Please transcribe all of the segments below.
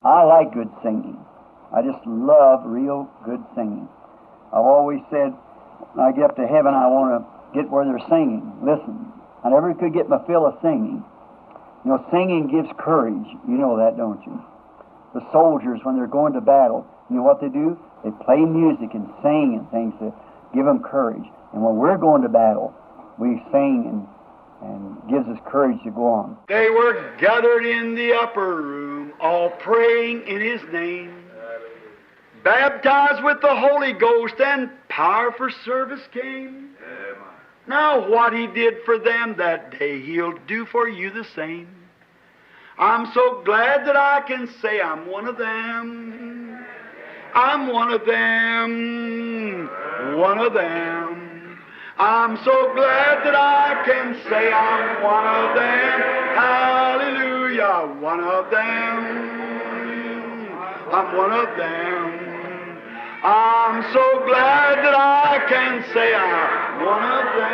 I like good singing. I just love real good singing. I've always said, when I get up to heaven, I want to get where they're singing. Listen, I never could get my fill of singing. You know, singing gives courage. You know that, don't you? The soldiers, when they're going to battle, you know what they do? They play music and sing and things to give them courage. And when we're going to battle, we sing and gives us courage to go on. They were gathered in the upper room, all praying in His name, baptized with the Holy Ghost, and power for service came. Now what He did for them that day, He'll do for you the same. I'm so glad that I can say I'm one of them. I'm one of them. One of them. I'm so glad that I can say I'm one of them. Hallelujah. One of them. I'm one of them. I'm so glad that I can say I'm one of them.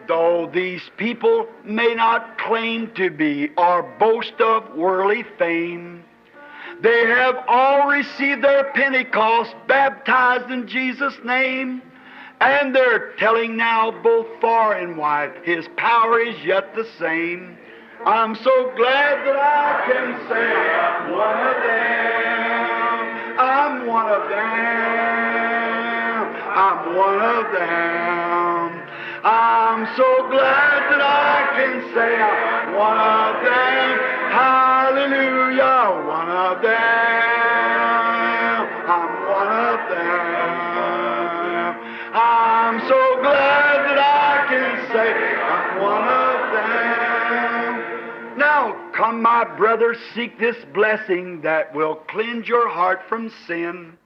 Though these people may not claim to be or boast of worldly fame, they have all received their Pentecost, baptized in Jesus' name, and they're telling now both far and wide His power is yet the same. I'm so glad that I can say I'm one of them. I'm one of them. I'm one of them. I'm so glad that I can say I'm one of them. Hallelujah, one of them. I'm one of them. I'm so glad that I can say I'm one of them. Now, come, my brother, seek this blessing that will cleanse your heart from sin,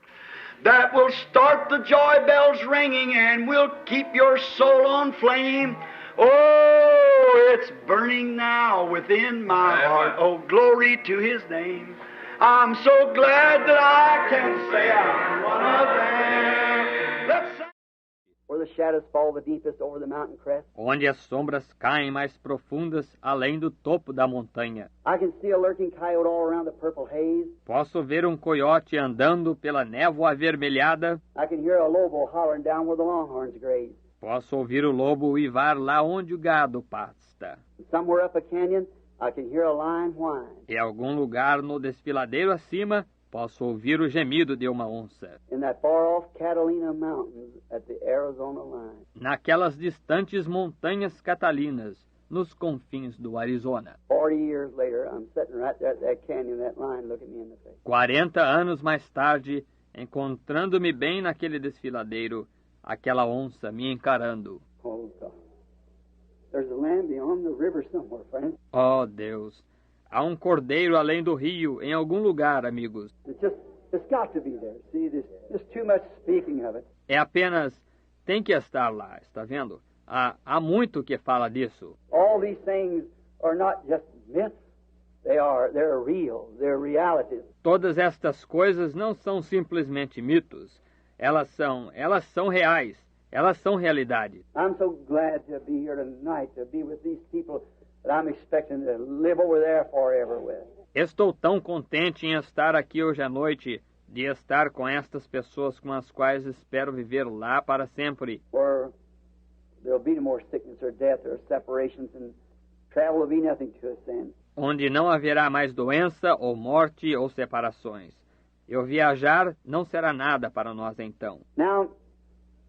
that will start the joy bells ringing and will keep your soul on flame. Oh, it's burning now within my heart. Oh, glory to His name. I'm so glad that I can say I'm one of them. Let's sing. Where the shadows fall the deepest over the mountain crest, onde as sombras caem mais profundas além do topo da montanha. I can see a lurking coyote all around the purple haze. Posso ver coiote andando pela névoa avermelhada. I can hear a lobo hollering down where the longhorns graze. Posso ouvir o lobo uivar lá onde o gado pasta. Somewhere up a canyon, I can hear a lion whine. Em algum lugar no desfiladeiro acima, posso ouvir o gemido de uma onça. In that far-off Catalina mountains at the Arizona line. Naquelas distantes montanhas catalinas, nos confins do Arizona. 40 years later, I'm sitting right there at that canyon, that lion looking me in the face. 40 anos mais tarde, encontrando-me bem naquele desfiladeiro, aquela onça me encarando. Oh, God. There's a lamb beyond the river somewhere, friend. Oh, Deus. Há cordeiro além do rio, em algum lugar, amigos. It's got to be there. See, there's just too much speaking of it. É apenas, tem que estar lá, está vendo? Há muito que fala disso. All these things are not just myths. They're real. They're realities. Todas estas coisas não são simplesmente mitos. Elas são reais. Elas são realidade. I'm so glad to be here tonight, to be with these people that I'm expecting to live over there forever with. Estou tão contente em estar aqui hoje à noite, de estar com estas pessoas com as quais espero viver lá para sempre. Where there'll be no more sickness or death or separations, and travel will be nothing to us then. Onde não haverá mais doença, ou morte, ou separações. E o viajar não será nada para nós então. Now,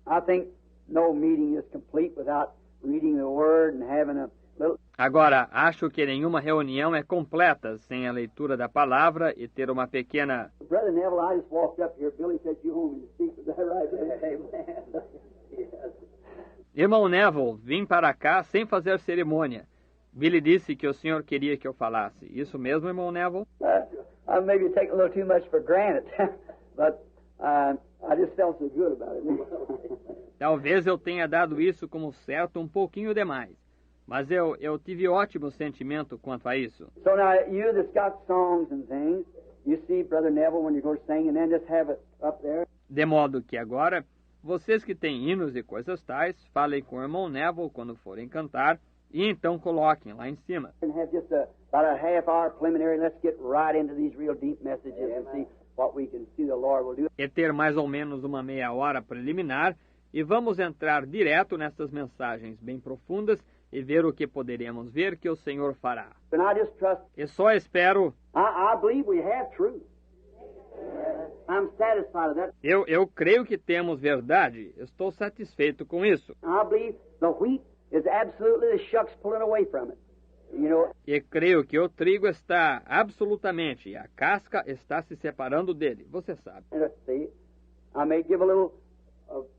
I think no meeting is complete without reading the Word and having a little... Agora, acho que nenhuma reunião é completa sem a leitura da palavra e ter uma pequena... Brother Neville, I just walked up here. Billy said you home to speak. Is that right? Amen. Yes. Irmão Neville, vim para cá sem fazer cerimônia. Billy disse que o senhor queria que eu falasse. Isso mesmo, irmão Neville? I maybe take a little too much for granted, but I just felt so good about it. Talvez eu tenha dado isso como certo um pouquinho demais. Mas eu tive ótimo sentimento quanto a isso. So now, you that's got songs and things, you see Brother Neville when you go sing, and then just have it up there. De modo que agora, vocês que têm hinos e coisas tais, falem com o irmão Neville quando forem cantar, e então coloquem lá em cima. And have just about a half hour preliminary. Let's get right into these real deep messages and see what we can see the Lord will do. E ter mais ou menos uma meia hora preliminar, e vamos entrar direto nessas mensagens bem profundas e ver o que poderemos ver que o Senhor fará. And I just trust. E só espero, I believe we have truth. I'm satisfied with that. eu creio que temos verdade, estou satisfeito com isso. I believe the wheat is absolutely the shucks pulling away from it. You know, E creio que o trigo está absolutamente, a casca está se separando dele, você sabe. and see, I may give a little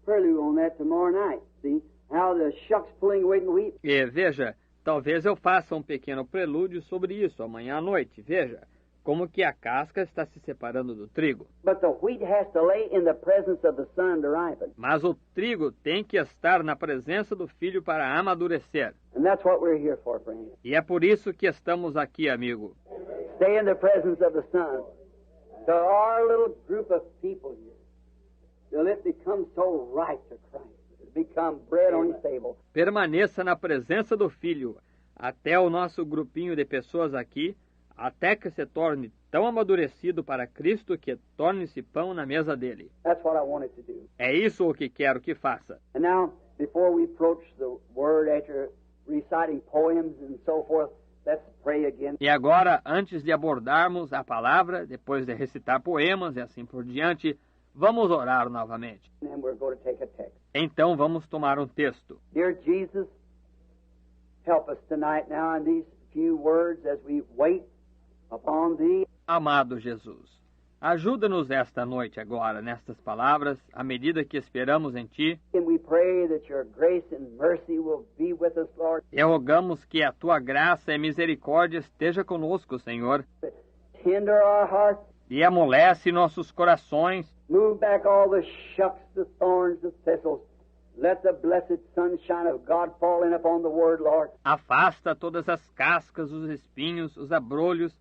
prelude on that tomorrow night. See how the shucks pulling away from the wheat. E veja, talvez eu faça um pequeno prelúdio sobre isso amanhã à noite. Veja, como que a casca está se separando do trigo. But the wheat has to lay in the presence of the sun to ripen. Mas o trigo tem que estar na presença do filho para amadurecer. And that's what we're here for, friends. E é por isso que estamos aqui, amigo. Stay in the presence of the sun. To our little group of people here, till it becomes so right to Christ. It become bread on his table. Permaneça na presença do filho, até o nosso grupinho de pessoas aqui, até que se torne tão amadurecido para Cristo que torne-se pão na mesa dele. That's what I wanted to do. É isso o que quero que faça. And now, before we approach the Word after reciting poems and so forth, let's pray again. E agora, antes de abordarmos a palavra, depois de recitar poemas e assim por diante, vamos orar novamente. And then we're going to take a text. Então vamos tomar um texto. Dear Jesus, help us tonight now in these few words as we wait upon Thee. Amado Jesus, ajuda-nos esta noite agora, nestas palavras, à medida que esperamos em Ti, And we pray that Your grace and mercy will be with us, Lord. e rogamos que a Tua graça e misericórdia esteja conosco, Senhor, Tender our hearts. e amolece nossos corações, Move back all the shucks, the thorns, the thistles. Let the blessed sunshine of God fall in upon the Word, Lord. afasta todas as cascas, os espinhos, os abrolhos,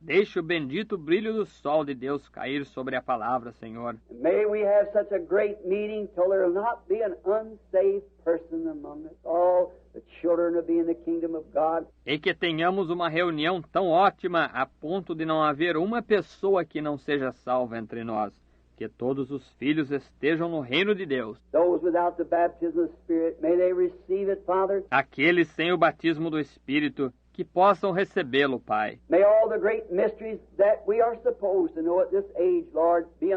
deixe o bendito brilho do sol de Deus cair sobre a palavra, Senhor. And may we have such a great meeting till there will not be an unsaved person among us. All the children will be in the kingdom of God. E que tenhamos uma reunião tão ótima a ponto de não haver uma pessoa que não seja salva entre nós. Que todos os filhos estejam no reino de Deus. Those without the baptism of the Spirit, may they receive it, Father. Aqueles sem o batismo do Espírito, que possam recebê-lo, Pai. May all the great mysteries that we are supposed to know at this age, Lord, be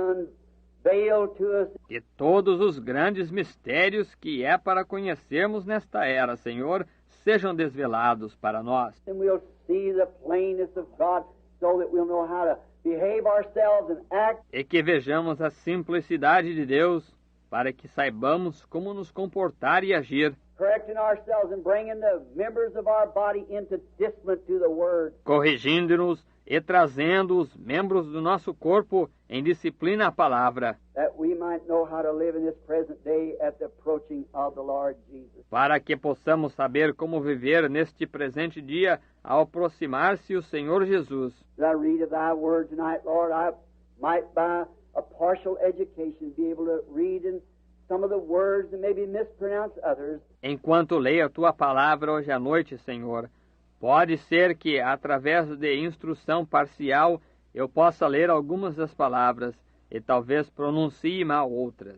unveiled to us. Que todos os grandes mistérios que é para conhecermos nesta era, Senhor, sejam desvelados para nós. And we'll see the plainness of God so that we'll know how to behave ourselves and act. E que vejamos a simplicidade de Deus, para que saibamos como nos comportar e agir, Correcting ourselves and bringing the members of our body into discipline to the Word. corrigindo-nos e trazendo os membros do nosso corpo em disciplina à palavra, That we might know how to live in this present day at the approaching of the Lord Jesus. para que possamos saber como viver neste presente dia ao aproximar-se o Senhor Jesus. As I read of Thy Word tonight, Lord, I might by a partial education be able to read in some of the words and maybe mispronounce others. Enquanto leio a Tua palavra hoje à noite, Senhor, pode ser que, através de instrução parcial, eu possa ler algumas das palavras e talvez pronuncie mal outras.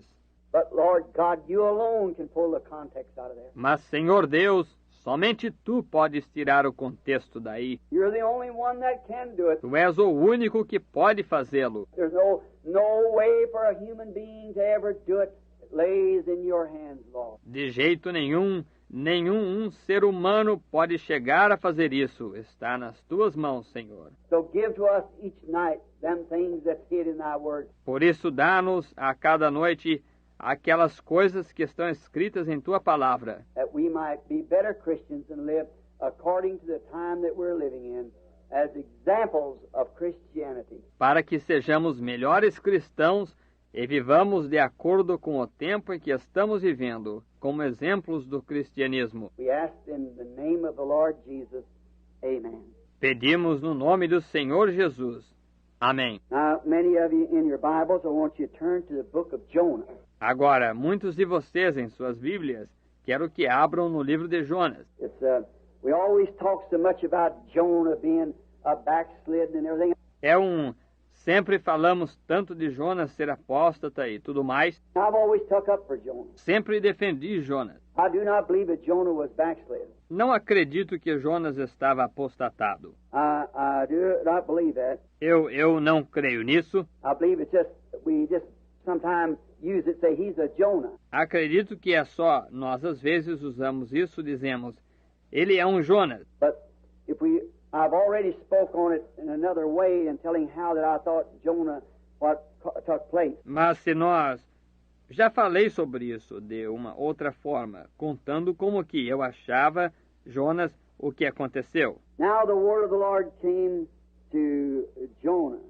But Lord God, You alone can pull the context out of there. Mas, Senhor Deus, somente Tu podes tirar o contexto daí. You're the only one that can do it. Tu és o único que pode fazê-lo. There's no way for a human being to ever do it. It lays in Your hands, Lord. De jeito nenhum ser humano pode chegar a fazer isso. Está nas Tuas mãos, Senhor. So give to us each night them things that's hid in Thy Word. Por isso, dá-nos a cada noite aquelas coisas que estão escritas em Tua palavra, That we might be better Christians and live according to the time that we're living in as examples of Christianity. para que sejamos melhores cristãos e vivamos de acordo com o tempo em que estamos vivendo, como exemplos do cristianismo. We ask in the name of the Lord Jesus. Amen. Pedimos no nome do Senhor Jesus. Amém. Now, many of you in your Bibles, I want you to turn to the book of Jonah. Agora, muitos de vocês em suas Bíblias, quero que abram no livro de Jonas. It's We always talk so much about Jonah being a backslidden and everything. Sempre falamos tanto de Jonas ser apóstata e tudo mais. I've always took up for Jonah. Sempre defendi Jonas. I do not believe that Jonah was backslidden. Não acredito que Jonas estava apostatado. I do not believe that. Eu não creio nisso. I believe it's just, we just sometimes use it, say he's a Jonah. Acredito que é só, nós às vezes usamos isso, dizemos, ele é um Jonas. But I've already spoke on it in another way in telling how that I thought Jonah, what took place. Mas se nós... Já falei sobre isso de uma outra forma, contando como que eu achava, Jonas, o que aconteceu. Now the word of the Lord came to Jonah,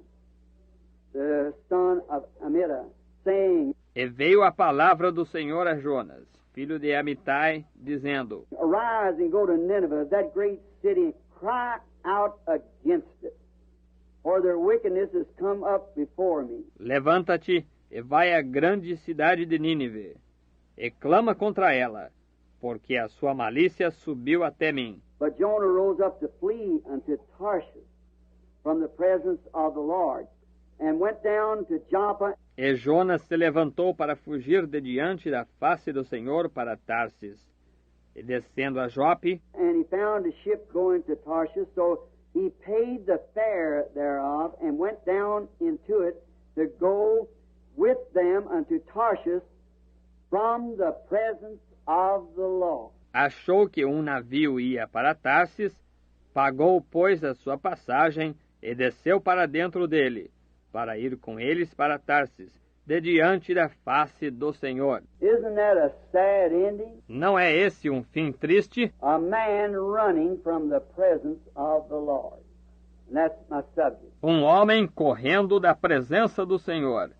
the son of Amittai, saying, E veio a palavra do Senhor a Jonas, filho de Amitai, dizendo, Arise and go to Nineveh, that great city, and cry out against it, for their wickedness has come up before me. Levanta-te e vai à grande cidade de Nínive, e clama contra ela, porque a sua malícia subiu até mim. But Jonah rose up to flee unto Tarshish from the presence of the Lord, and went down to Joppa. E Jonas se levantou para fugir de diante da face do Senhor para Tarsis. E descendo a Jope, And he found a ship going to Tarshish, so he paid the fare thereof, and went down into it to go with them unto Tarshish from the presence of the Lord. achou que um navio ia para Tarsis, pagou, pois, a sua passagem e desceu para dentro dele, para ir com eles para Tarsis, de diante da face do Senhor. Isn't that a sad ending? Não é esse um fim triste? A man running from the presence of the Lord. And that's my subject. Um homem correndo da presença do Senhor.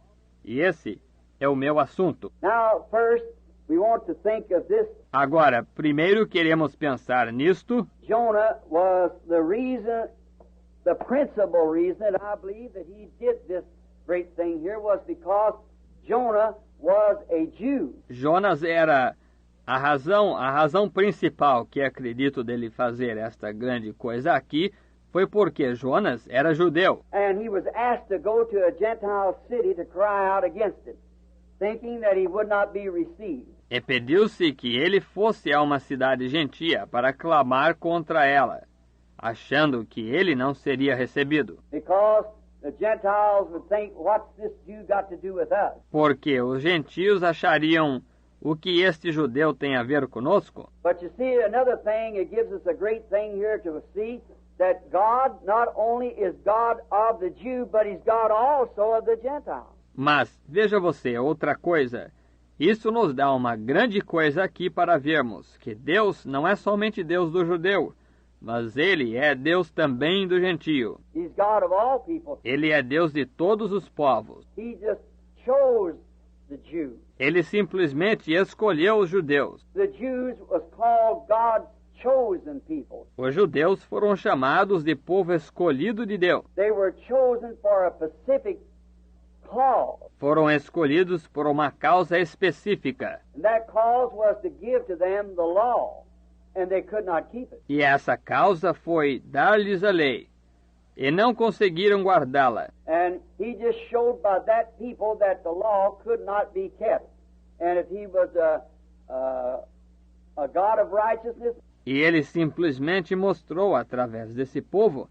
E esse é o meu assunto. Now, first, we want to think of this. Agora, primeiro queremos pensar nisto. Jonah was the reason, the principal reason that I believe that he did this great thing here was because Jonah was a Jew. Jonas era a razão principal que acredito dele fazer esta grande coisa aqui foi porque Jonas era judeu. And he was asked to go to a Gentile city to cry out against it, thinking that he would not be received. E pediu-se que ele fosse a uma cidade gentia para clamar contra ela, achando que ele não seria recebido. Because the Gentiles would think, what's this Jew got to do with us? Porque os gentios achariam, o que este judeu tem a ver conosco? But you see, another thing, it gives us a great thing here to see that God not only is God of the Jew, but He's God also of the Gentiles. Mas, veja você, outra coisa, isso nos dá uma grande coisa aqui para vermos, que Deus não é somente Deus do judeu, mas Ele é Deus também do gentio. He's God of all people. Ele é Deus de todos os povos. He just chose the Jews. Ele simplesmente escolheu os judeus. The Jews was called God's chosen people. Os judeus foram chamados de povo escolhido de Deus. They were chosen for a specific cause. Foram escolhidos por uma causa específica. And that cause was to give to them the law, and they could not keep it. E essa causa foi dar-lhes a lei, e não conseguiram guardá-la. And he just showed by that people that the law could not be kept. And if he was a God of righteousness, E ele simplesmente mostrou através desse povo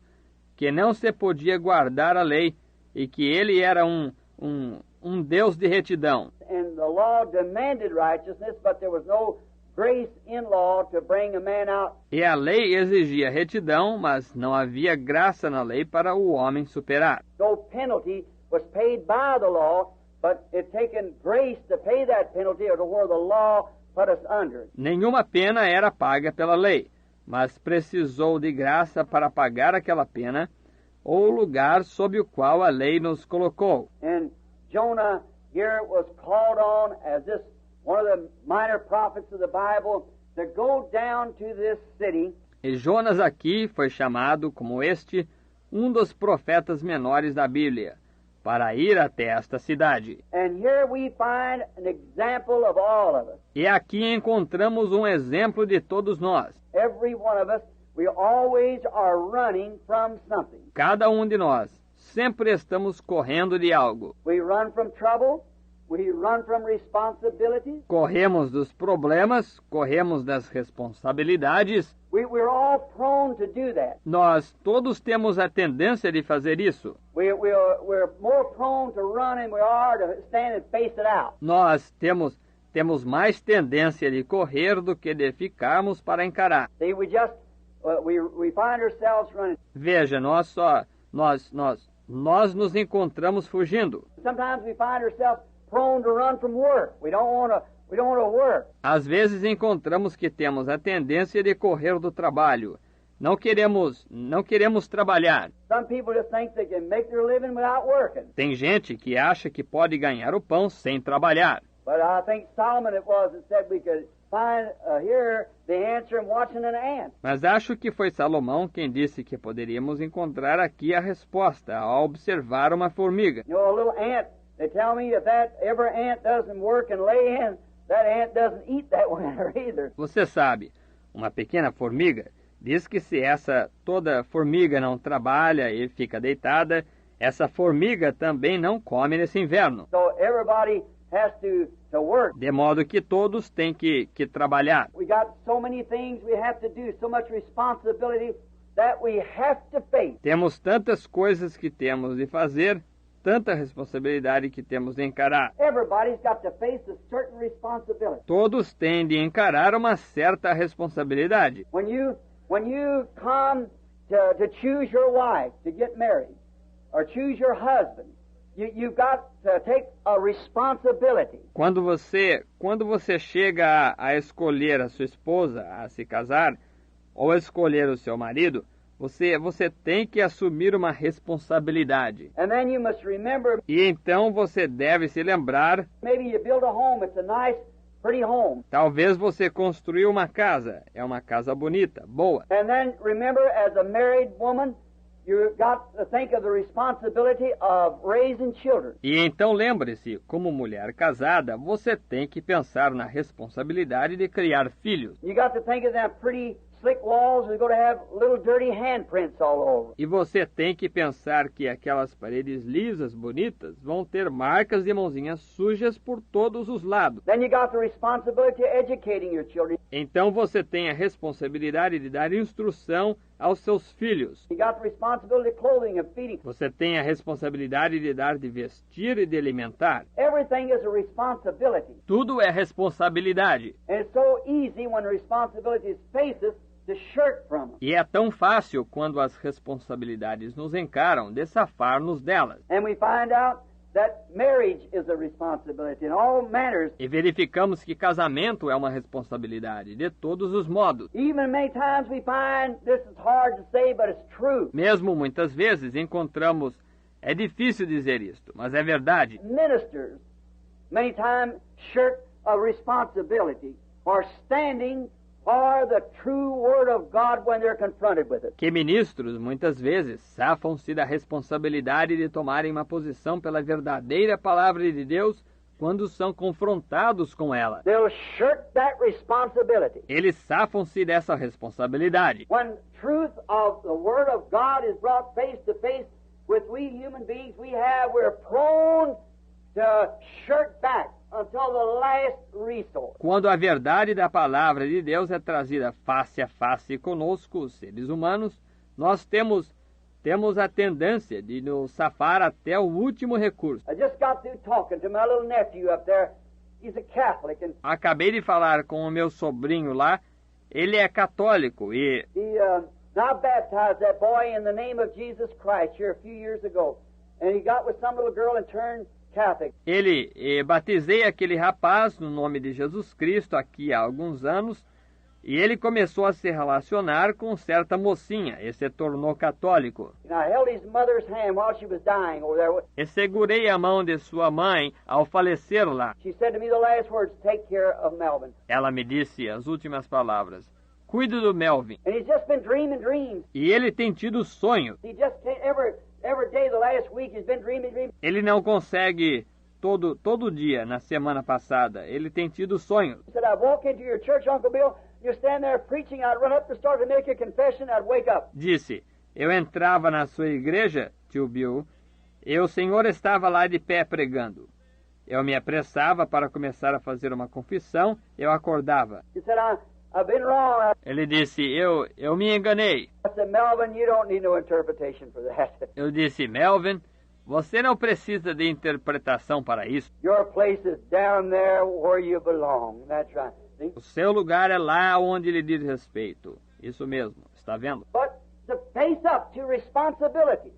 que não se podia guardar a lei e que ele era um Deus de retidão. and the law demanded righteousness, but there was no grace in law to bring a man out. E a lei exigia retidão, mas não havia graça na lei para o homem superar. No penalty was paid by the law, but it taken grace to pay that penalty or to where the law put us under it. Nenhuma pena era paga pela lei, mas precisou de graça para pagar aquela pena, ou o lugar sob o qual a lei nos colocou. And Jonah here was called on as this one of the minor prophets of the Bible to go down to this city E Jonas aqui foi chamado como este, um dos profetas menores da Bíblia, para ir até esta cidade. And here we find an example of all of us. E aqui encontramos um exemplo de todos nós. Every one of us, we always are running from something. Cada um de nós sempre estamos correndo de algo. We run from trouble. We run from responsibilities. Corremos dos problemas, corremos das responsabilidades. We're all prone to do that. Nós todos temos a tendência de fazer isso. We're more prone to run than we are to stand and face it out. Nós temos mais tendência de correr do que de ficarmos para encarar. See, we find ourselves running. Veja, nós nos encontramos fugindo. Sometimes we find ourselves prone to run from work. We don't want to work. Às vezes encontramos que temos a tendência de correr do trabalho. Não queremos trabalhar. Some people just think they can make their living without working. Tem gente que acha que pode ganhar o pão sem trabalhar. But I think Solomon it was that said we could find here the answer in watching an ant. Mas acho que foi Salomão quem disse que poderíamos encontrar aqui a resposta ao observar uma formiga. You know, a little ant. They tell me if that every ant doesn't work and lay in, that ant doesn't eat that winter either. Você sabe, uma pequena formiga diz que se essa toda formiga não trabalha e fica deitada, essa formiga também não come nesse inverno. So everybody has to work. De modo que todos têm que trabalhar. We got so many things we have to do, so much responsibility that we have to face. Temos tantas coisas que temos de fazer, tanta responsabilidade que temos de encarar. Everybody's got to face a certain responsibility. Todos têm de encarar uma certa responsabilidade. When you come to choose your wife to get married, or choose your husband, you've got to take a responsibility. Quando você chega a escolher a sua esposa, a se casar, ou a escolher o seu marido, você tem que assumir uma responsabilidade. And then you must remember, E então você deve se lembrar, maybe you build a home, it's a nice, pretty home. talvez você construiu uma casa, é uma casa bonita, boa. And then remember, as a married woman, you've got to think of the responsibility of raising children. E então lembre-se, como mulher casada, você tem que pensar na responsabilidade de criar filhos. You got to think of them pretty slick walls are going to have little dirty handprints all over. E você tem que pensar que aquelas paredes lisas, bonitas, vão ter marcas de mãozinhas sujas por todos os lados. Then you got the responsibility of educating your children. Então você tem a responsabilidade de dar instrução aos seus filhos. You got the responsibility of clothing and feeding. Você tem a responsabilidade de dar de vestir e de alimentar. Everything is a responsibility. Tudo é responsabilidade. And it's so easy when the responsibilities face us to shirk from them. E é tão fácil quando as responsabilidades nos encaram de safar-nos delas. And we find out that marriage is a responsibility in all manners. E verificamos que casamento é uma responsabilidade de todos os modos. Even many times we find, this is hard to say, but it's true. Mesmo muitas vezes encontramos, é difícil dizer isto, mas é verdade. Ministers many times shirk a responsibility for standing for the true word of God when they're confronted with it. Que ministros muitas vezes safam-se da responsabilidade de tomarem uma posição pela verdadeira palavra de Deus quando são confrontados com ela. They'll shirk that responsibility. Eles safam-se dessa responsabilidade. When truth of the word of God is brought face to face with we human beings, we're prone to shirk back until the last resource. Quando a verdade da palavra de Deus é trazida face a face conosco, os seres humanos, nós temos a tendência de nos safar até o último recurso. I just got through talking to my little nephew up there. He's a Catholic, and Acabei de falar com o meu sobrinho lá, ele é católico e I baptized that boy in the name of Jesus Christ here a few years ago. And he got with some little girl and turned Catholic. batizei aquele rapaz no nome de Jesus Cristo aqui há alguns anos e ele começou a se relacionar com certa mocinha e se tornou católico. And I held his mother's hand while she was dying over there. E segurei a mão de sua mãe ao falecer lá. She said to me the last words, take care of Melvin. Ela me disse as últimas palavras: cuide do Melvin. And he's just been dreaming dreams. E ele tem tido sonhos. He just can't, every day the last last week he's been dreaming. Ele não consegue todo dia na semana passada. Ele tem tido sonhos. He said, I'd walk into your church, Uncle Bill, you stand there preaching, I'd run up the stairs to make a confession, I'd wake up. Disse, eu entrava na sua igreja, tio Bill, e o senhor estava lá de pé pregando. Eu me apressava para começar a fazer uma confissão, eu acordava. He said, I've been wrong. Ele disse, eu me enganei. I said, Melvin, you don't need no interpretation for that. Eu disse, Melvin, você não precisa de interpretação para isso. Your place is down there where you belong. That's right. See? O seu lugar é lá onde lhe diz respeito. Isso mesmo, está vendo? But to face up to responsibility,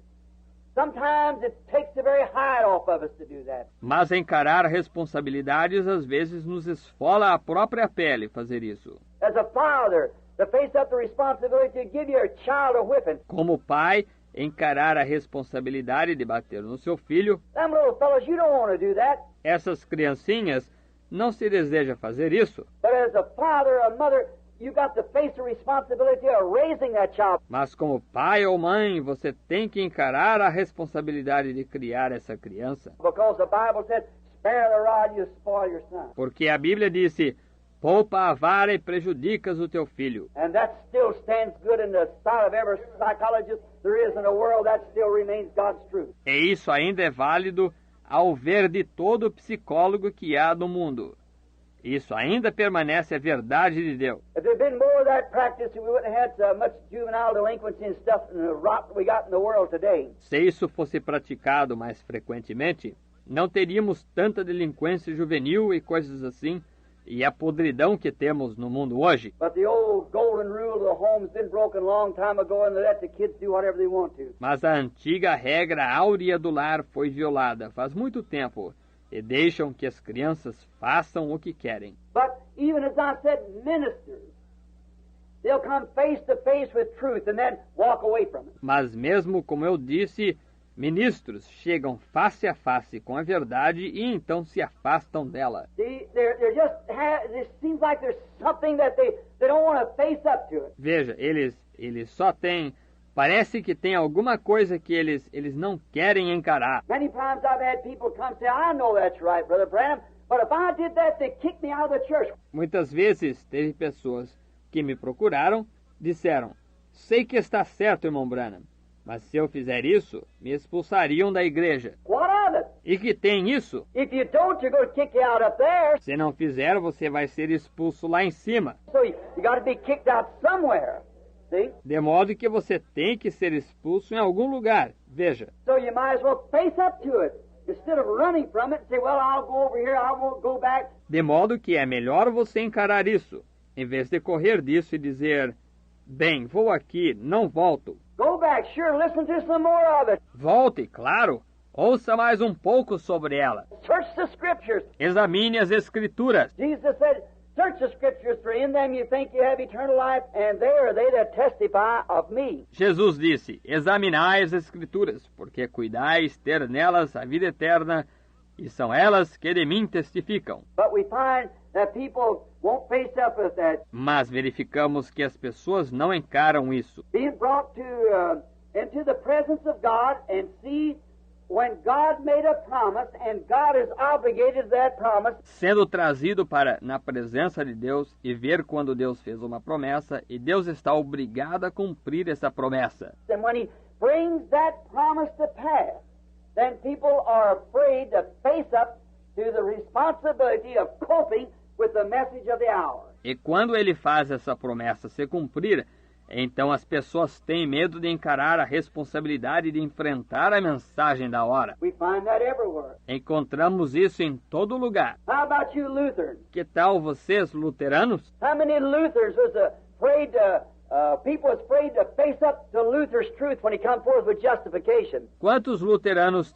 sometimes it takes the very hide off of us to do that. Mas encarar responsabilidades às vezes nos esfola a própria pele fazer isso. As a father, to face up the responsibility to give your child a whipping. Como pai, encarar a responsabilidade de bater no seu filho. Them little fellows, you don't want to do that. Essas criancinhas não se deseja fazer isso. But as a father or mother, you got to face the responsibility of raising that child. Mas como pai ou mãe, você tem que encarar a responsabilidade de criar essa criança. Because the Bible said, spare the rod, you spoil your son. Porque a Bíblia disse, poupa a vara e prejudicas o teu filho. And that still stands good in the sight of every psychologist there is in the world. That still remains God's truth. E isso ainda é válido ao ver de todo psicólogo que há no mundo. Isso ainda permanece a verdade de Deus. If there'd been more of that practice, we wouldn't have had so much juvenile delinquency and stuff and the rot that we got in the world today. Se isso fosse praticado mais frequentemente, não teríamos tanta delinquência juvenil e coisas assim, e a podridão que temos no mundo hoje. But the old golden rule of the home's been broken a long time ago and they let the kids do whatever they want to. Mas a antiga regra áurea do lar foi violada faz muito tempo e deixam que as crianças façam o que querem. But even as I said, ministers, they'll come face to face with truth and then walk away from it. Mas mesmo como eu disse, ministros chegam face a face com a verdade e então se afastam dela. See, they're just, it seems like there's something that they don't want to face up to it. Veja, eles só têm, parece que tem alguma coisa que eles não querem encarar. Many times I've had people come say, I know that's right, Brother Branham, but if I did that, they kick me out of the church. Muitas vezes teve pessoas que me procuraram, disseram, sei que está certo, irmão Branham, mas se eu fizer isso, me expulsariam da igreja. What of it? E que tem isso? If you don't, you're going to kick you out up there. Se não fizer, você vai ser expulso lá em cima. So you got to be kicked out somewhere. See? De modo que você tem que ser expulso em algum lugar. Veja. So you might as well face up to it. Instead of running from it and say, well, I'll go over here, I won't go back. De modo que é melhor você encarar isso, em vez de correr disso e dizer, bem, vou aqui, não volto. Go back, sure, listen to some more of it. Volte, claro. Ouça mais um pouco sobre ela. Search the Scriptures. Examine as Escrituras. Jesus said, search the Scriptures, for in them you think you have eternal life, and they are they that testify of me. Jesus disse, examinai as Escrituras, porque cuidais ter nelas a vida eterna, e são elas que de mim testificam. But we find that people won't face up with that. Mas verificamos que as pessoas não encaram isso. Being brought to into the presence of God and see when God made a promise and God is obligated to that promise. Sendo trazido na presença de Deus e ver quando Deus fez uma promessa e Deus está obrigado a cumprir essa promessa. And when He brings that promise to pass, then people are afraid to face up to the responsibility of coping with the message of the hour. E quando Ele faz essa promessa se cumprir, então as pessoas têm medo de encarar a responsabilidade de enfrentar a mensagem da hora. We find that everywhere. Encontramos isso em todo lugar. How about you Lutherans? Que tal vocês, luteranos? How many Luthers was afraid to, people was afraid to face up to Luther's truth when he come forth with justification? Quantos luteranos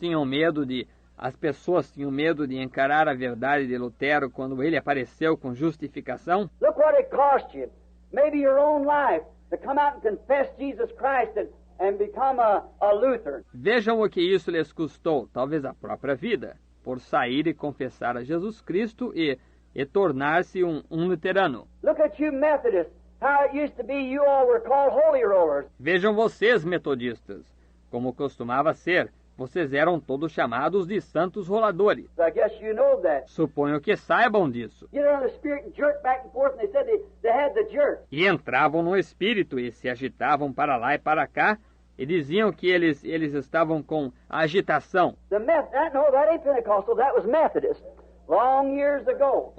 as pessoas tinham medo de encarar a verdade de Lutero quando ele apareceu com justificação? Look what it cost you. Maybe your own life to come out and confess Jesus Christ and become a Lutheran. Vejam o que isso lhes custou, talvez a própria vida, por sair e confessar a Jesus Cristo e tornar-se um luterano. Look at you Methodists. How it used to be you all were called holy rollers. Vejam vocês, metodistas, como costumava ser. vocês eram todos chamados de santos roladores. So I guess you know that. Suponho que saibam disso. Get under the Spirit and jerk back and forth, and they said they had the jerk. E entravam no Espírito e se agitavam para lá e para cá, e diziam que eles estavam com agitação. That ain't Pentecostal, that was Methodist. Long years ago.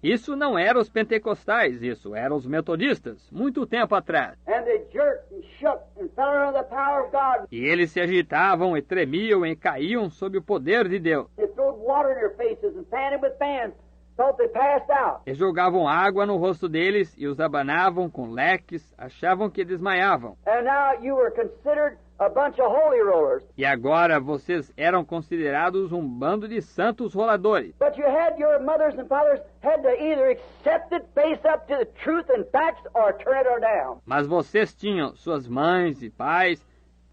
Isso não era os pentecostais, isso eram os metodistas, muito tempo atrás. And they jerked and shook and fell under the power of God. E eles se agitavam e tremiam e caíam sob o poder de Deus. They throwed water in their faces and fanned with fans. Thought they passed out. E jogavam água no rosto deles e os abanavam com leques, achavam que desmaiavam. And now you were considered a bunch of holy rollers. E agora vocês eram considerados um bando de santos roladores. But your mothers and fathers had to either accept it, face up to the truth and facts, or turn it down. Mas vocês tinham, suas mães e pais,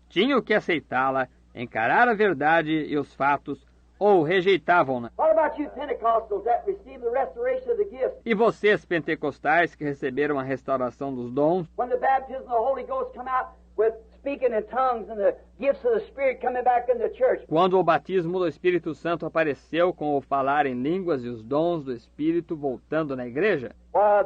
tinham que aceitá-la, encarar a verdade e os fatos, ou rejeitavam-na. What about you Pentecostals that received the restoration of the gifts? E vocês pentecostais que receberam a restauração dos dons, When the baptism of the Holy Ghost come out with speaking in tongues and the gifts of the Spirit coming back in the church. quando o batismo do Espírito Santo apareceu com o falar em línguas e os dons do Espírito voltando na igreja,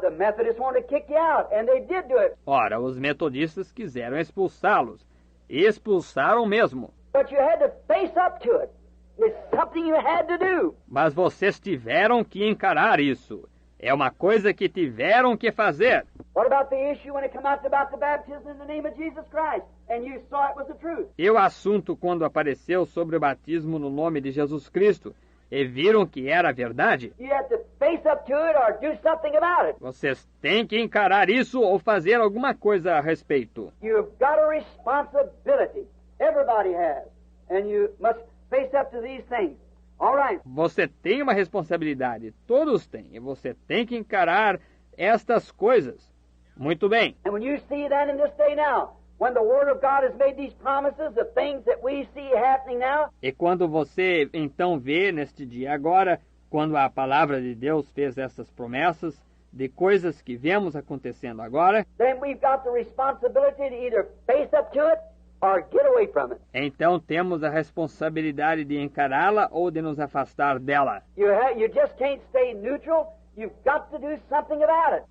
The Methodists wanted to kick you out, and they did do it. ora, os metodistas quiseram expulsá-los, e expulsaram mesmo. But you had to face up to it. It's something you had to do. Mas vocês tiveram que encarar isso. É uma coisa que tiveram que fazer. What about the issue when it come out about the baptism in the name of Jesus Christ, and you saw it was the truth? E o assunto quando apareceu sobre o batismo no nome de Jesus Cristo, e viram que era verdade, You have to face up to it or do something about it. vocês têm que encarar isso ou fazer alguma coisa a respeito. You've got a responsibility. Everybody has. And you must face up to these things. All right. Você tem uma responsabilidade, todos têm, e você tem que encarar estas coisas. Muito bem. And when you see that in this day now, when the Word of God has made these promises, the things that we see happening now, E quando você então vê neste dia agora, quando a palavra de Deus fez essas promessas de coisas que vemos acontecendo agora, then we've got the responsibility to either face up to it or get away from it. então temos a responsabilidade de encará-la ou de nos afastar dela. You just can't stay neutral. You've got to do something about it.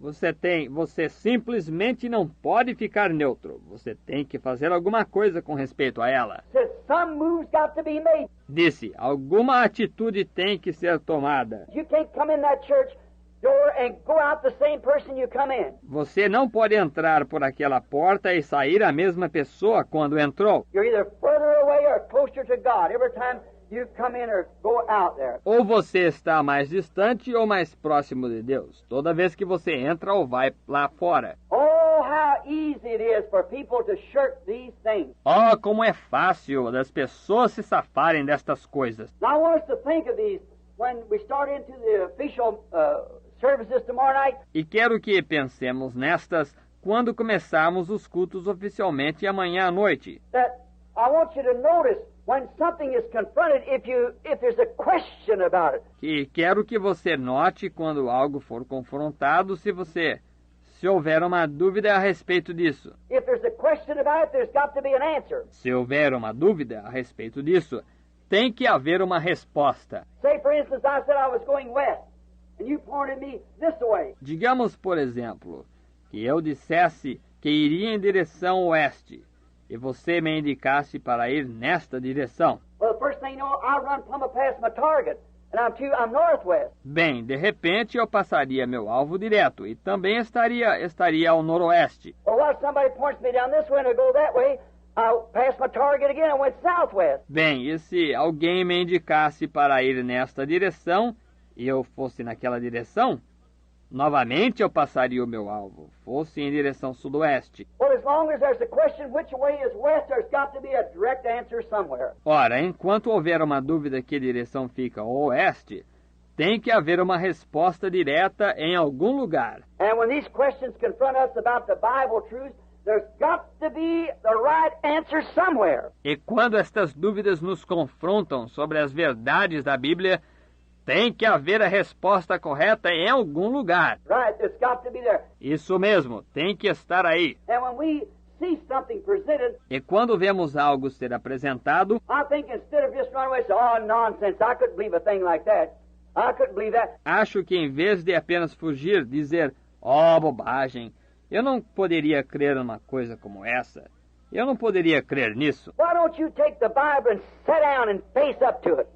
Você simplesmente não pode ficar neutro. Você tem que fazer alguma coisa com respeito a ela. Says some moves got to be made. Disse, alguma atitude tem que ser tomada. You can't come in that church door and go out the same person you come in. Você não pode entrar por aquela porta e sair a mesma pessoa quando entrou. You're either further away or closer to God every time you come in or go out there. Ou você está mais distante ou mais próximo de Deus, toda vez que você entra ou vai lá fora. Oh, how easy it is for people to shirk these things. Oh, como é fácil das pessoas se safarem destas coisas. Now I want us to think of these when we start into the official services tomorrow night. E quero que pensemos nestas quando começarmos os cultos oficialmente amanhã à noite. That I want you to notice when something is confronted, if there's a question about it. E quero que você note quando algo for confrontado, se houver uma dúvida a respeito disso. If there's a question about it, there's got to be an answer. Se houver uma dúvida a respeito disso, tem que haver uma resposta. Say, for instance, I said I was going west, and you pointed me this way. Digamos, por exemplo, que eu dissesse que iria em direção oeste, e você me indicasse para ir nesta direção. Well, the first thing you know, I run plumb past my target, and I'm northwest. Bem, de repente eu passaria meu alvo direto e também estaria ao noroeste. Well, what somebody points me down this way and I go that way, I pass my target again and went southwest. Bem, e se alguém me indicasse para ir nesta direção e eu fosse naquela direção, novamente eu passaria o meu alvo, fosse em direção sudoeste. Well, as long as there's a question which way is west, there's got to be a direct answer somewhere. Ora, enquanto houver uma dúvida que direção fica o oeste, tem que haver uma resposta direta em algum lugar. And when these questions confront us about the Bible truths, there's got to be the right answer somewhere. E quando estas dúvidas nos confrontam sobre as verdades da Bíblia, tem que haver a resposta correta em algum lugar. Right, it's got to be there. Isso mesmo, tem que estar aí. And when we see something presented, E quando vemos algo ser apresentado, I think instead of just running away and say, oh, nonsense, I couldn't believe a thing like that. I couldn't believe that. acho que em vez de apenas fugir, dizer, bobagem, eu não poderia crer numa coisa como essa. Eu não poderia crer nisso. Why don't you take the Bible and sit down and face up to it?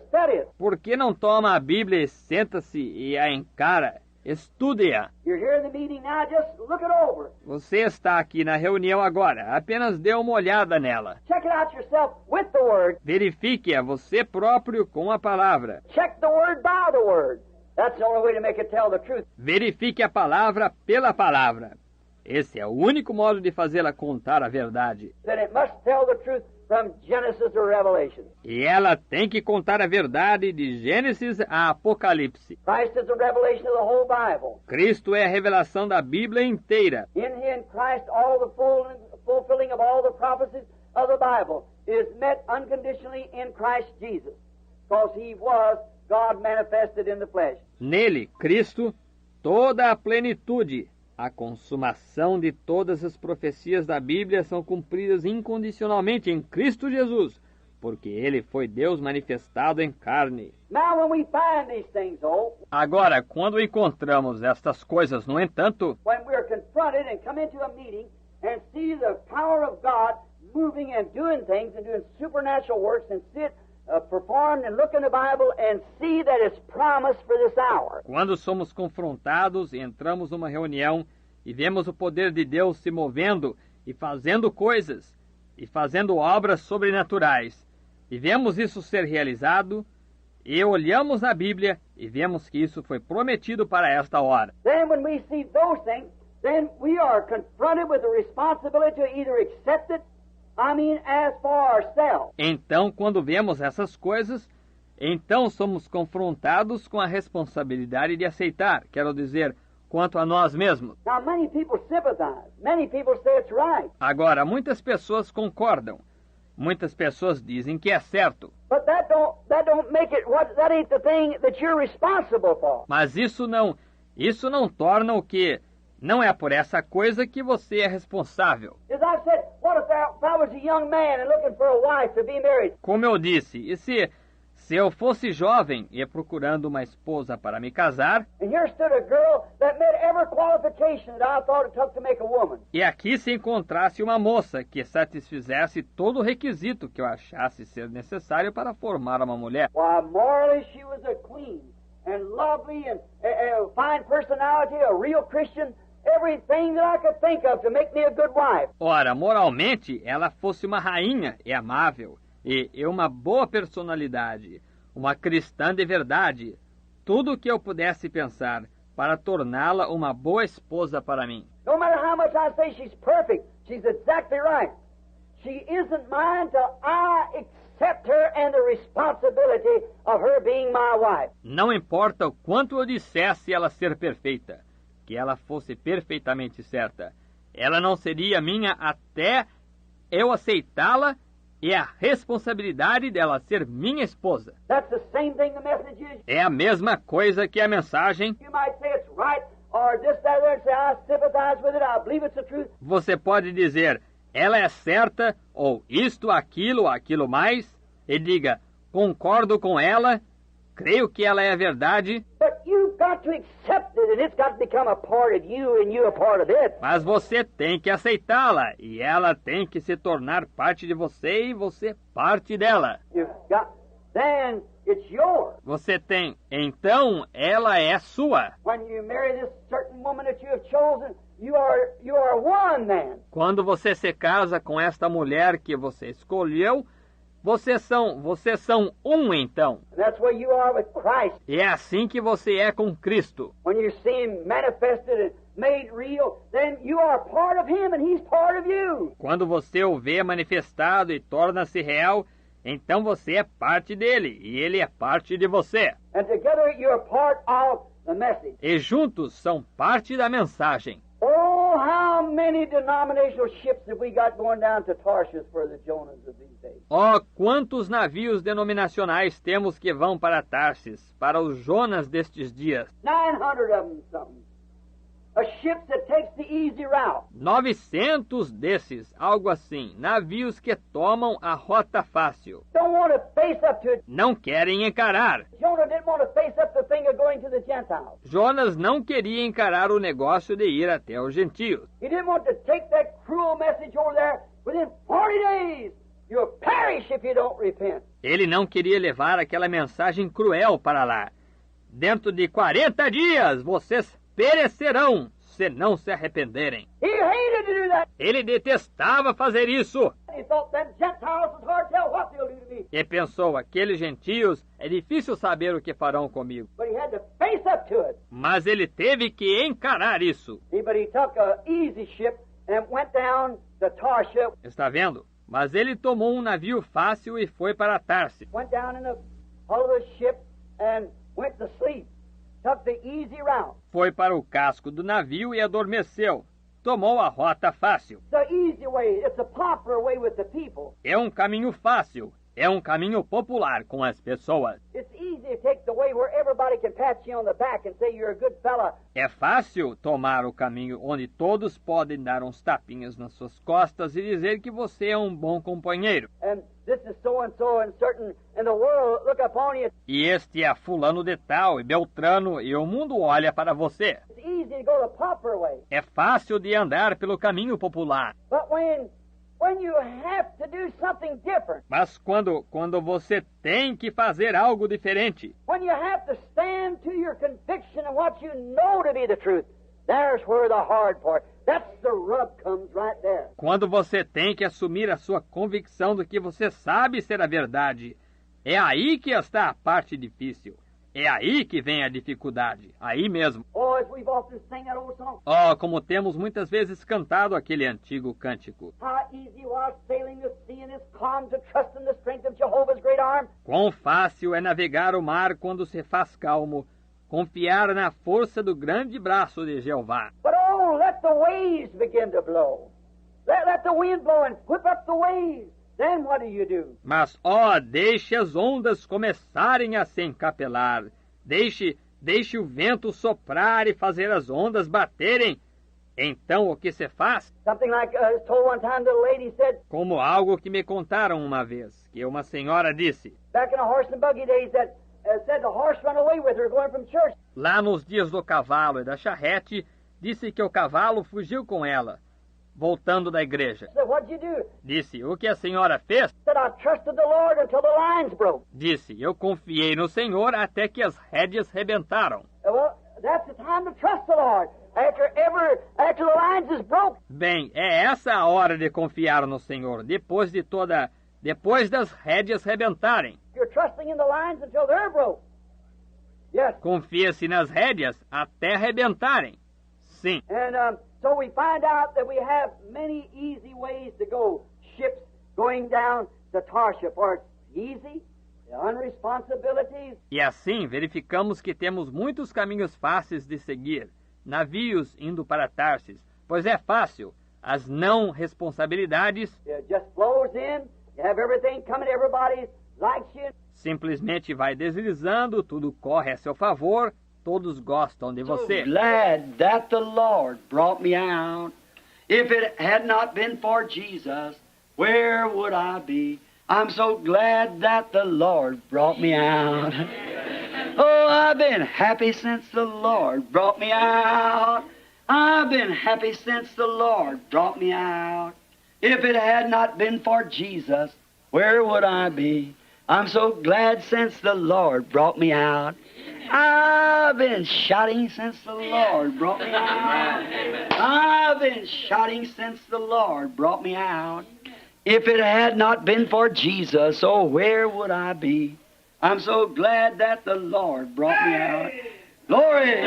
Study it. Por que não toma a Bíblia e senta-se e a encara? Estude-a. You're here in the meeting now, just look it over. Você está aqui na reunião agora. Apenas dê uma olhada nela. Check it out yourself with the Word. Verifique-a você próprio com a palavra. Check the Word by the Word. That's the only way to make it tell the truth. Verifique a palavra pela palavra. Esse é o único modo de fazê-la contar a verdade. Then it must tell the truth from Genesis to Revelation. E ela tem que contar a verdade de Gênesis a Apocalipse. Christ is the revelation of the whole Bible. Cristo é a revelação da Bíblia inteira. In Christ, all the fulfilling of all the prophecies of the Bible is met unconditionally in Christ Jesus, because He was God manifested in the flesh. Nele, Cristo, toda a plenitude, a consumação de todas as profecias da Bíblia são cumpridas incondicionalmente em Cristo Jesus, porque Ele foi Deus manifestado em carne. Now when we find these things, Agora, quando encontramos estas coisas, no entanto, when we're confronted and come into a meeting and see the power of God moving and doing things and doing supernatural works and see it performed and look in the Bible and see that it's promised for this hour. quando somos confrontados e entramos numa reunião e vemos o poder de Deus se movendo e fazendo coisas e fazendo obras sobrenaturais, e vemos isso ser realizado, e olhamos na Bíblia e vemos que isso foi prometido para esta hora. Then when we see those things, then we are confronted with the responsibility to either accept it, as for ourselves. Então, quando vemos essas coisas, então somos confrontados com a responsabilidade de aceitar, quero dizer, quanto a nós mesmos. Now, many people sympathize. Many people say it's right. Agora, muitas pessoas concordam. Muitas pessoas dizem que é certo. But that don't make it that ain't the thing that you're responsible for. Mas isso não torna o que não é por essa coisa que você é responsável. As I said, what if I was a young man and looking for a wife to be married? Como eu disse, e se eu fosse jovem e procurando uma esposa para me casar, And here stood a girl that met every qualification that I thought it took to make a woman. e aqui se encontrasse uma moça que satisfizesse todo o requisito que eu achasse ser necessário para formar uma mulher. Why, morally she was a queen, and lovely, and a fine personality, a real Christian, everything that I could think of to make me a good wife. Ora, moralmente, ela fosse uma rainha e amável, e uma boa personalidade, uma cristã de verdade, tudo o que eu pudesse pensar para torná-la uma boa esposa para mim. No matter how much I say she's perfect, she's exactly right. She isn't mine till I accept her and the responsibility of her being my wife. Não importa o quanto eu dissesse ela ser perfeita, que ela fosse perfeitamente certa, ela não seria minha até eu aceitá-la e a responsabilidade dela ser minha esposa. That's the same thing the message is. É a mesma coisa que a mensagem. You might say it's right, or this, that, or and say, I sympathize with it, I believe it's the truth. Você pode dizer, ela é certa, ou isto, aquilo mais, e diga, concordo com ela, creio que ela é a verdade, But you've got to accept it, and it's got to become a part of you, and you a part of it. mas você tem que aceitá-la, e ela tem que se tornar parte de você e você parte dela. You've got, then it's yours. Você tem, então ela é sua. When you marry this certain woman that you have chosen, you are one then. Quando você se casa com esta mulher que você escolheu, vocês são um então. And that's where you are with Christ. E é assim que você é com Cristo. When you see Him manifested and made real, then you are part of Him and He's part of you. Quando você o vê manifestado e torna-se real, então você é parte dele e ele é parte de você. And together you are part of the message. E juntos são parte da mensagem. Oh, how many denominational ships have we got going down to Tarshish for the Jonas of these days? Oh, quantos navios denominacionais temos que vão para Tarsis, para os Jonas destes dias? 900 of them something. of ships that takes the easy route. 900 desses, algo assim, navios que tomam a rota fácil. Don't want to face up to it. Não querem encarar. Jonah didn't want to face up the thing of going to the Gentiles. Jonas não queria encarar o negócio de ir até os gentios. He didn't want to take that cruel message over there. Within 40 days, you'll perish if you don't repent. Ele não queria levar aquela mensagem cruel para lá. Dentro de 40 dias, vocês perecerão se não se arrependerem. He hated to do that. Ele detestava fazer isso. He thought them Gentiles was hard to tell what they'll do to me. E pensou, aqueles gentios, é difícil saber o que farão comigo. But he had to face up to it. Mas ele teve que encarar isso. But he took an easy ship and went down to Tarshish. Está vendo? Mas ele tomou um navio fácil e foi para Tarsis. Went down in the hull of the ship and went to sleep. Took the easy route. Foi para o casco do navio e adormeceu. Tomou a rota fácil. The easy way. It's a popular way with the people. É um caminho fácil. É um caminho popular com as pessoas. It's easy to take the way where everybody can pat you on the back and say you're a good fella. É fácil tomar o caminho onde todos podem dar uns tapinhas nas suas costas e dizer que você é um bom companheiro. And this is so and certain, and the world look upon you. E este é fulano de tal e Beltrano e o mundo olha para você. It's easy to go the popular way. É fácil de andar pelo caminho popular. But when you have to do something different, Mas quando você tem que fazer algo diferente, when you have to stand to your conviction and what you know to be the truth, there's where the hard part, that's the rub comes right there. quando você tem que assumir a sua convicção do que você sabe ser a verdade, é aí que está a parte difícil. É aí que vem a dificuldade. Aí mesmo. Oh, as we've often sang that old song, Oh, como temos muitas vezes cantado aquele antigo cântico. how easy was sailing the sea in his calm to trust in the strength of Jehovah's great arm. Quão fácil é navegar o mar quando se faz calmo, confiar na força do grande braço de Jeová. But oh, let the waves begin to blow. Let the wind blow and whip up the waves. Then what do? Mas, deixe as ondas começarem a se encapelar. Deixe o vento soprar e fazer as ondas baterem. Então, o que se faz? Something like told one time the lady said, Como algo que me contaram uma vez, que uma senhora disse, back in the horse and buggy days, that said the horse run away with her going from church. lá nos dias do cavalo e da charrete, disse que o cavalo fugiu com ela, voltando da igreja. Said, what'd you do? Disse, o que a senhora fez? Said, I trusted the Lord until the lines broke. Disse, eu confiei no Senhor até que as rédeas rebentaram. Well, that's the time to trust the Lord. After the lines is broke. Bem, é essa a hora de confiar no Senhor, depois das rédeas rebentarem. You're trusting in the lines until they're broke. Yes. Confia-se nas rédeas até rebentarem. Sim. And so we find out that we have many easy ways to go. Ships going down to Tarshish, for it's easy, the unresponsibilities. E assim verificamos que temos muitos caminhos fáceis de seguir. Navios indo para Tarsis, pois é fácil. As não responsabilidades It just flows in. You have everything coming. Everybody likes you. simplesmente vai deslizando, tudo corre a seu favor, todos gostam de você. Glad that the Lord brought me out. If it had not been for Jesus, where would I be? I'm so glad that the Lord brought me out. Oh, I've been happy since the Lord brought me out. I've been happy since the Lord brought me out. If it had not been for Jesus, where would I be? I'm so glad since the Lord brought me out. I've been shouting since the Lord brought me out. I've been shouting since the Lord brought me out. If it had not been for Jesus, oh, where would I be? I'm so glad that the Lord brought me out. Glory!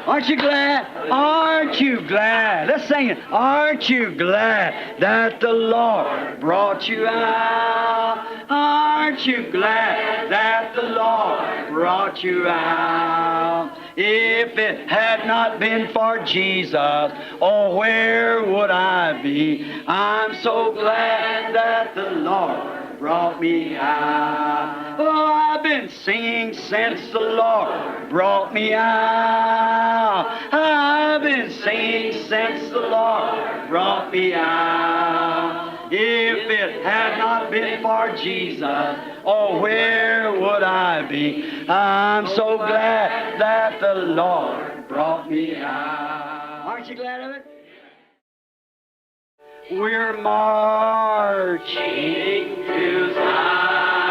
Aren't you glad? Aren't you glad? Let's sing it. Aren't you glad that the Lord brought you out? Aren't you glad that the Lord brought you out? If it had not been for Jesus, oh, where would I be? I'm so glad that the Lord brought me out. Oh, I've been been singing since the Lord brought me out. I've been singing since the Lord brought me out. If it had not been for Jesus, oh, where would I be? I'm so glad that the Lord brought me out. Aren't you glad of it? We're marching to Zion,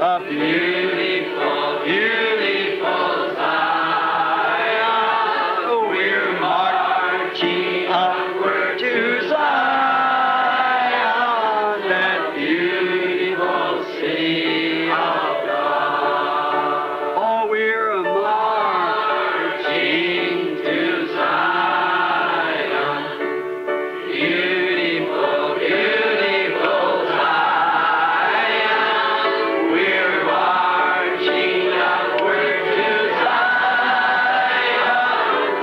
a beautiful, beautiful Zion. We're marching upward to Zion, that beautiful city of God. Oh, we're marching to Zion, beautiful, beautiful Zion. We're marching upward to Zion,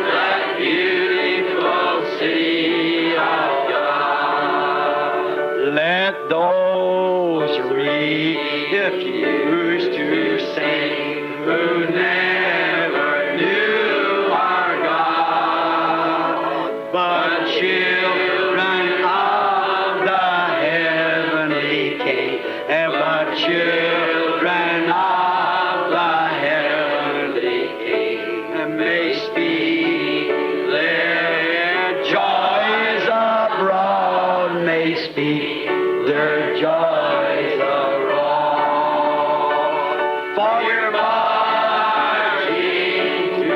that beautiful city of God. Let those refuse to sing who never knew our God, but children of the heavenly King, and but children of the heavenly King, and may speak their joys abroad, may speak their joys abroad. For we're marching to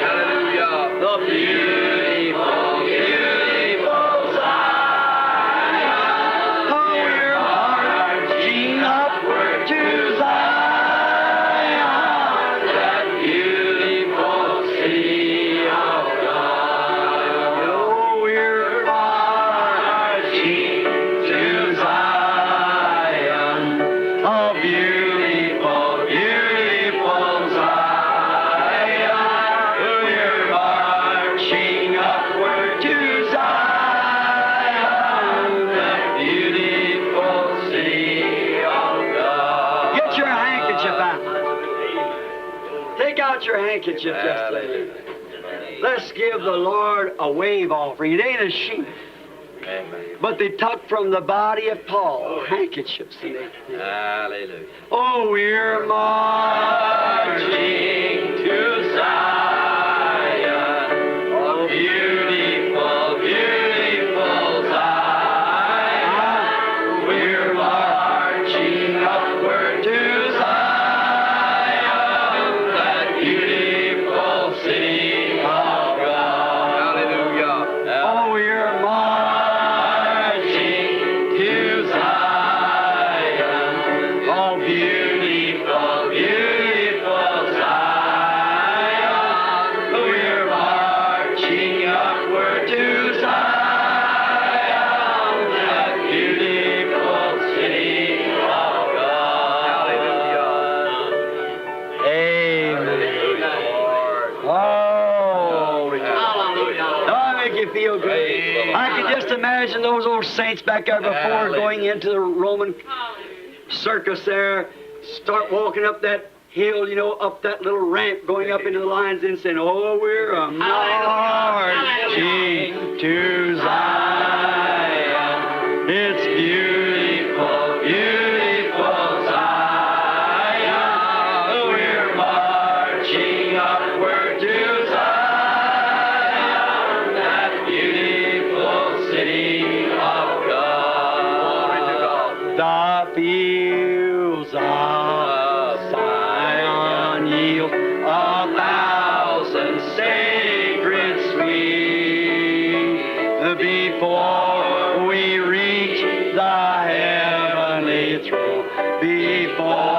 Hallelujah, the beautiful, beautiful Zion. Oh, we're marching upward to Zion, that beautiful city of God. Oh, we're marching to Zion, a beautiful, beautiful Zion. We're marching upward to Zion, that beautiful city of God. Get your handkerchief out. Take out your handkerchief just a minute. Let's give the Lord a wave offering. It ain't a sheep, but they took from the body of Paul handkerchiefs. And they, Hallelujah. oh, we're marching to Zion, a beautiful, beautiful Zion. We're marching upward to Zion, that beautiful city of God. Hallelujah. Oh, we're marching to Zion, oh, beautiful, beautiful Zion. We're marching upward to Zion, that beautiful city of God. Hallelujah. Amen. Oh, don't I make you feel good? I can just imagine those old saints back there before going into the Roman circus there, start walking up that hill, you know, up that little ramp, going up into the lines and saying, oh, we're marching to Zion. It's beautiful, beautiful Zion. We're marching upward to Zion, that beautiful city of God. The fields of Zion yield 1,000 sacred sweet before we reach the heavenly throne. Before